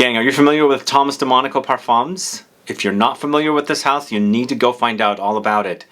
Gang, are you familiar with Thomas de Monaco Parfums? If you're not familiar with this house, you need to go find out all about it.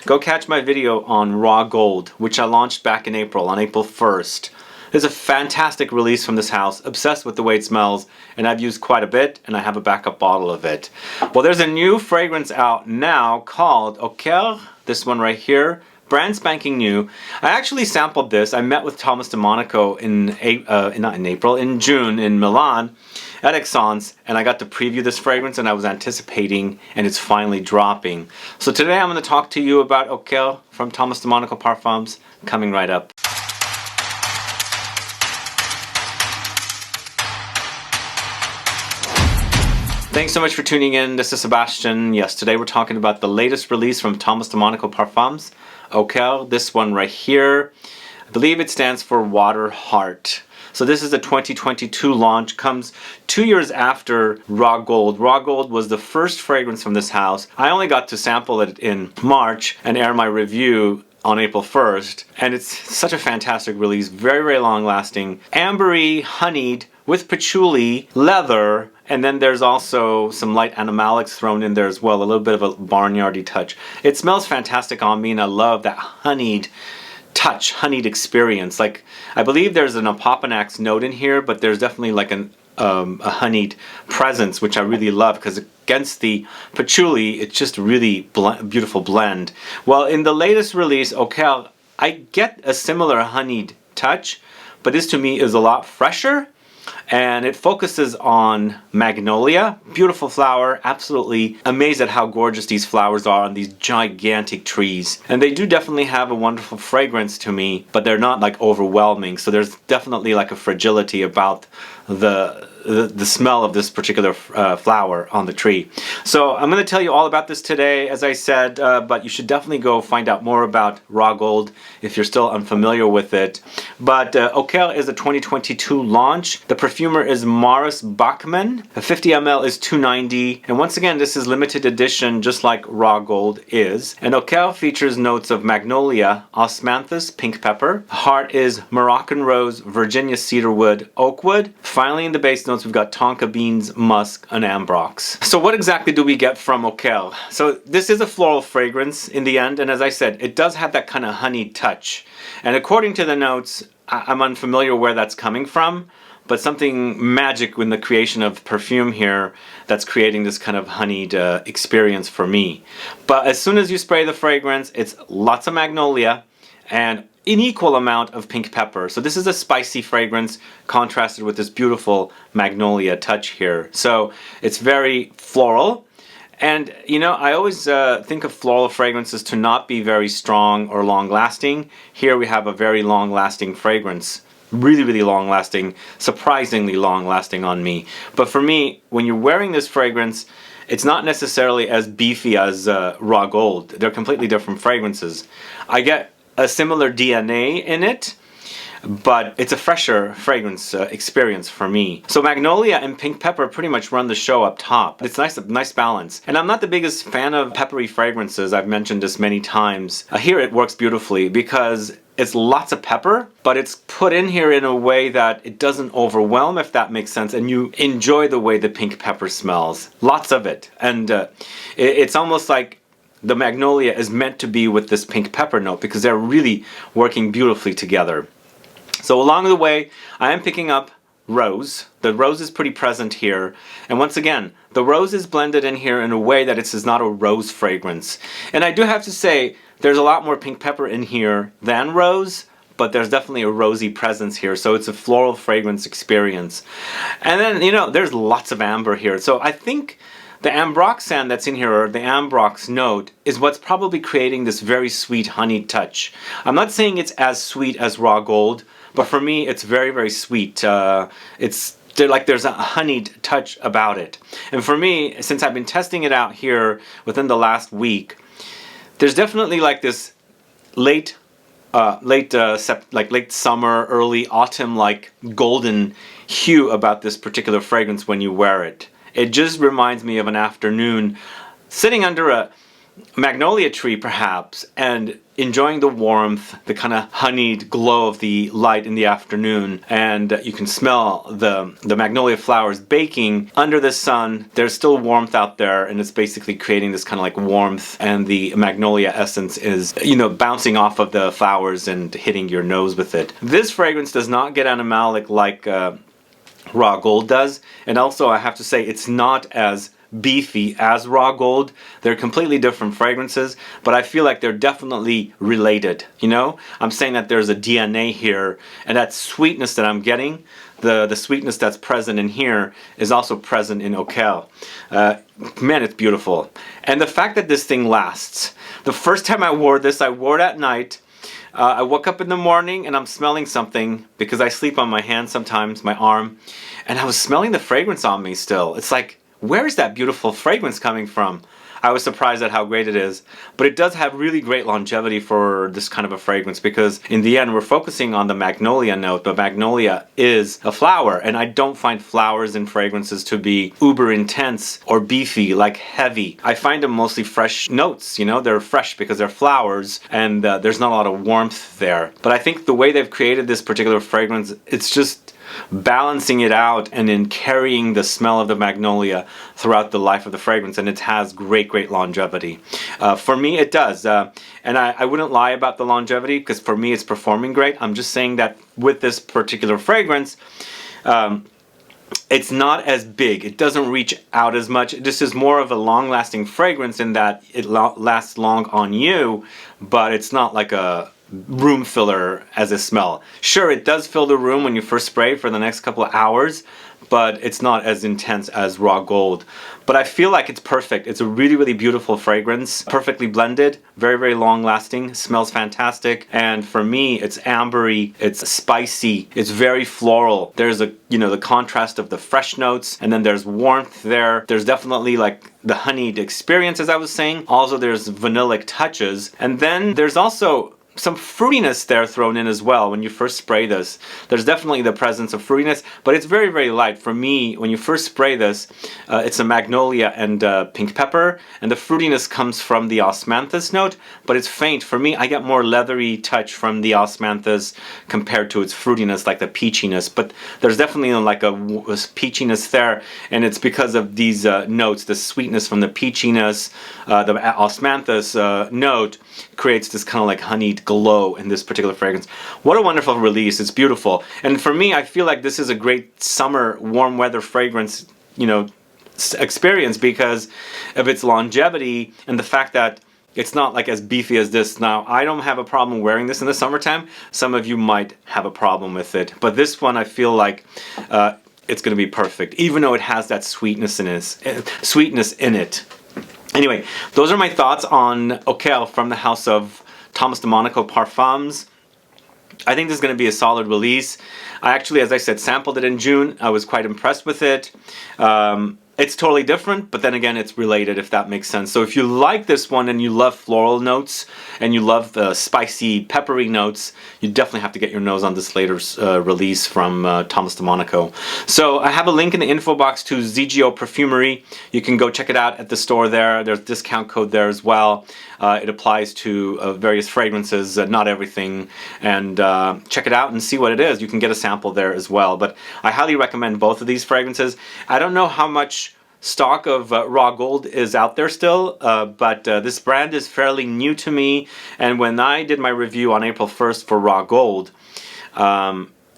Go catch my video on Raw Gold, which I launched back in April, on April 1st. There's a fantastic release from this house, obsessed with the way it smells, and I've used quite a bit, and I have a backup bottle of it. Well, there's a new fragrance out now called Ockel, this one right here. Brand spanking new. I actually sampled this. I met with Thomas de Monaco in June in Milan at Exxon's, and I got to preview this fragrance, and I was anticipating, and it's finally dropping. So today I'm going to talk to you about Ockel from Thomas de Monaco Parfums, coming right up. Thanks so much for tuning in. This is Sebastian. Yes, today we're talking about the latest release from Thomas de Monaco Parfums, Ockel, this one right here. I believe it stands for Water Heart. So this is a 2022 launch, comes 2 years after Raw Gold. Raw Gold was the first fragrance from this house. I only got to sample it in March and air my review on April 1st, and it's such a fantastic release, very, very long lasting. Ambery, honeyed, with patchouli, leather, and then there's also some light animalics thrown in there as well, a little bit of a barnyardy touch. It smells fantastic on me, and I love that honeyed touch, honeyed experience. Like, I believe there's an opoponax note in here, but there's definitely like a honeyed presence, which I really love, because against the patchouli, it's just a really beautiful blend. Well, in the latest release, Ockel, I get a similar honeyed touch, but this to me is a lot fresher. And it focuses on Magnolia, beautiful flower, absolutely amazed at how gorgeous these flowers are on these gigantic trees. And they do definitely have a wonderful fragrance to me, but they're not like overwhelming. So there's definitely like a fragility about the smell of this particular flower on the tree. So I'm going to tell you all about this today, as I said, but you should definitely go find out more about Raw Gold if you're still unfamiliar with it. But Ockel is a 2022 launch. The perfumer is Maurus Bachmann. A 50 ml is $2.90. And once again, this is limited edition, just like Raw Gold is. And Ockel features notes of Magnolia, Osmanthus, pink pepper. Heart is Moroccan rose, Virginia cedarwood, Oakwood. Finally, in the base notes, we've got Tonka beans, musk, and Ambrox. So what exactly do we get from Ockel? So this is a floral fragrance in the end, and as I said, it does have that kind of honeyed touch. And according to the notes, I'm unfamiliar where that's coming from, but something magic in the creation of Perfume here that's creating this kind of honeyed experience for me. But as soon as you spray the fragrance, it's lots of Magnolia and an equal amount of pink pepper. So this is a spicy fragrance contrasted with this beautiful Magnolia touch here. So it's very floral. And you know, I always think of floral fragrances to not be very strong or long lasting. Here we have a very long lasting fragrance. Really, really long lasting, surprisingly long lasting on me. But for me, when you're wearing this fragrance, it's not necessarily as beefy as Raw Gold. They're completely different fragrances. I get a similar DNA in it, but it's a fresher fragrance experience for me. So Magnolia and pink pepper pretty much run the show up top. It's nice balance. And I'm not the biggest fan of peppery fragrances. I've mentioned this many times. Here it works beautifully because it's lots of pepper, but it's put in here in a way that it doesn't overwhelm, if that makes sense, and you enjoy the way the pink pepper smells. Lots of it. And it's almost like the Magnolia is meant to be with this pink pepper note because they're really working beautifully together. So along the way, I am picking up rose. The rose is pretty present here. And once again, the rose is blended in here in a way that it's not a rose fragrance. And I do have to say, there's a lot more pink pepper in here than rose, but there's definitely a rosy presence here. So it's a floral fragrance experience. And then, you know, there's lots of amber here. So I think the Ambroxan that's in here, or the Ambrox note, is what's probably creating this very sweet honey touch. I'm not saying it's as sweet as Raw Gold, but for me, it's very, very sweet. There's a honeyed touch about it. And for me, since I've been testing it out here within the last week, there's definitely like this late summer, early autumn, like golden hue about this particular fragrance when you wear it. It just reminds me of an afternoon sitting under magnolia tree perhaps, and enjoying the warmth, the kind of honeyed glow of the light in the afternoon, and you can smell the magnolia flowers baking under the sun. There's still warmth out there, and it's basically creating this kind of like warmth, and the magnolia essence is, you know, bouncing off of the flowers and hitting your nose with it. This fragrance does not get animalic like Raw Gold does, and also I have to say it's not as beefy as Raw Gold. They're completely different fragrances, but I feel like they're definitely related. You know, I'm saying that there's a DNA here, and that sweetness that I'm getting, the sweetness that's present in here is also present in Ockel. Man, it's beautiful. And the fact that this thing lasts. The first time I wore this, I wore it at night. I woke up in the morning and I'm smelling something because I sleep on my hand sometimes, my arm, and I was smelling the fragrance on me still. It's like, where is that beautiful fragrance coming from? I was surprised at how great it is. But it does have really great longevity for this kind of a fragrance, because in the end we're focusing on the magnolia note, but magnolia is a flower, and I don't find flowers in fragrances to be uber intense or beefy, like heavy. I find them mostly fresh notes, you know, they're fresh because they're flowers, and there's not a lot of warmth there. But I think the way they've created this particular fragrance, it's just balancing it out and in carrying the smell of the magnolia throughout the life of the fragrance, and it has great longevity. For me it does, and I wouldn't lie about the longevity, because for me it's performing great. I'm just saying that with this particular fragrance, it's not as big, it doesn't reach out as much. This is more of a long-lasting fragrance in that it lasts long on you, but it's not like a room filler as a smell. Sure, it does fill the room when you first spray for the next couple of hours, but it's not as intense as Raw Gold. But I feel like it's perfect. It's a really beautiful fragrance, perfectly blended, very long lasting, smells fantastic, and for me it's ambery, it's spicy, it's very floral. There's a, you know, the contrast of the fresh notes, and then there's warmth there. There's definitely like the honeyed experience, as I was saying. Also there's vanillic touches, and then there's also some fruitiness there thrown in as well. When you first spray this, there's definitely the presence of fruitiness, but it's very light. For me, when you first spray this, it's a magnolia and pink pepper, and the fruitiness comes from the Osmanthus note, but it's faint. For me, I get more leathery touch from the Osmanthus compared to its fruitiness, like the peachiness, but there's definitely like a peachiness there, and it's because of these notes. The sweetness from the peachiness, the Osmanthus note creates this kind of like honeyed glow in this particular fragrance. What a wonderful release. It's beautiful. And for me, I feel like this is a great summer warm weather fragrance, you know, experience, because of its longevity and the fact that it's not like as beefy as this. Now, I don't have a problem wearing this in the summertime. Some of you might have a problem with it, but this one I feel like it's going to be perfect, even though it has that sweetness in it. Anyway, those are my thoughts on Ockel from the house of Thomas de Monaco Parfums. I think this is going to be a solid release. I actually, as I said, sampled it in June. I was quite impressed with it. It's totally different, but then again, it's related, if that makes sense. So if you like this one and you love floral notes and you love the spicy, peppery notes, you definitely have to get your nose on this later release from Thomas de Monaco. So I have a link in the info box to ZGO Perfumery. You can go check it out at the store there. There's a discount code there as well. It applies to various fragrances, not everything, and check it out and see what it is. You can get a sample there as well, but I highly recommend both of these fragrances. I don't know how much stock of Raw Gold is out there still, but this brand is fairly new to me, and when I did my review on April 1st for Raw Gold,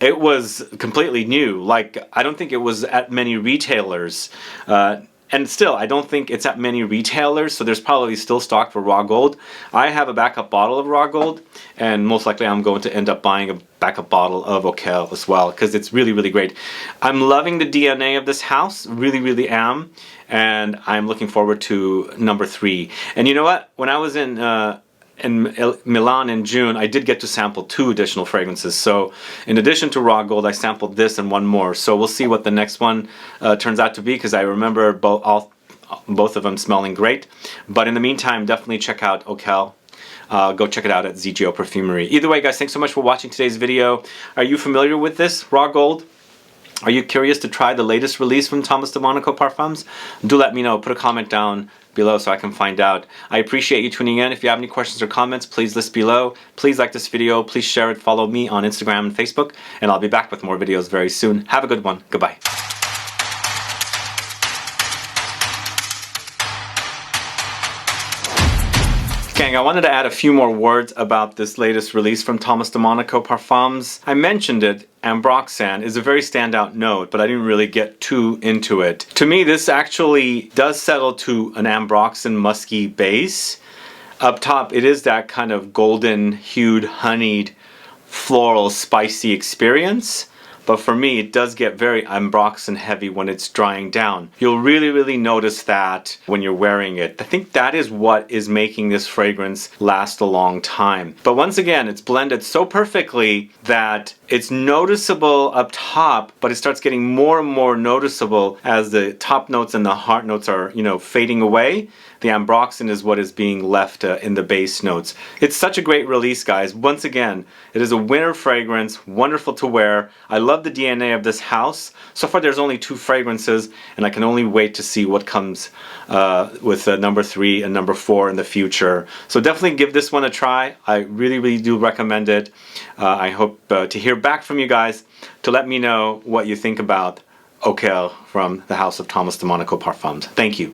it was completely new. Like, I don't think it was at many retailers, and still, I don't think it's at many retailers, so there's probably still stock for Raw Gold. I have a backup bottle of Raw Gold, and most likely I'm going to end up buying a backup bottle of Ockel as well, because it's really great. I'm loving the DNA of this house, really am, and I'm looking forward to number 3. And you know what? When I was in Milan in June, I did get to sample 2 additional fragrances. So in addition to Raw Gold, I sampled this and one more. So we'll see what the next one turns out to be, because I remember both of them smelling great. But in the meantime, definitely check out Ockel. Go check it out at ZGO Perfumery. Either way, guys, thanks so much for watching today's video. Are you familiar with this Raw Gold? Are you curious to try the latest release from Thomas de Monaco Parfums? Do let me know. Put a comment down below so I can find out. I appreciate you tuning in. If you have any questions or comments, please list below. Please like this video, please share it, follow me on Instagram and Facebook, and I'll be back with more videos very soon. Have a good one. Goodbye. Gang, I wanted to add a few more words about this latest release from Thomas de Monaco Parfums. I mentioned it, Ambroxan is a very standout note, but I didn't really get too into it. To me, this actually does settle to an Ambroxan musky base. Up top, it is that kind of golden hued, honeyed, floral, spicy experience. But for me, it does get very Ambroxan heavy when it's drying down. You'll really notice that when you're wearing it. I think that is what is making this fragrance last a long time. But once again, it's blended so perfectly that it's noticeable up top, but it starts getting more and more noticeable as the top notes and the heart notes are, fading away. The Ambroxan is what is being left in the base notes. It's such a great release, guys. Once again, it is a winter fragrance, wonderful to wear. I love the DNA of this house. So far there's only 2 fragrances, and I can only wait to see what comes with number 3 and number 4 in the future. So definitely give this one a try. I really do recommend it. I hope to hear back from you guys to let me know what you think about Ockel from the house of Thomas de Monaco Parfums. Thank you.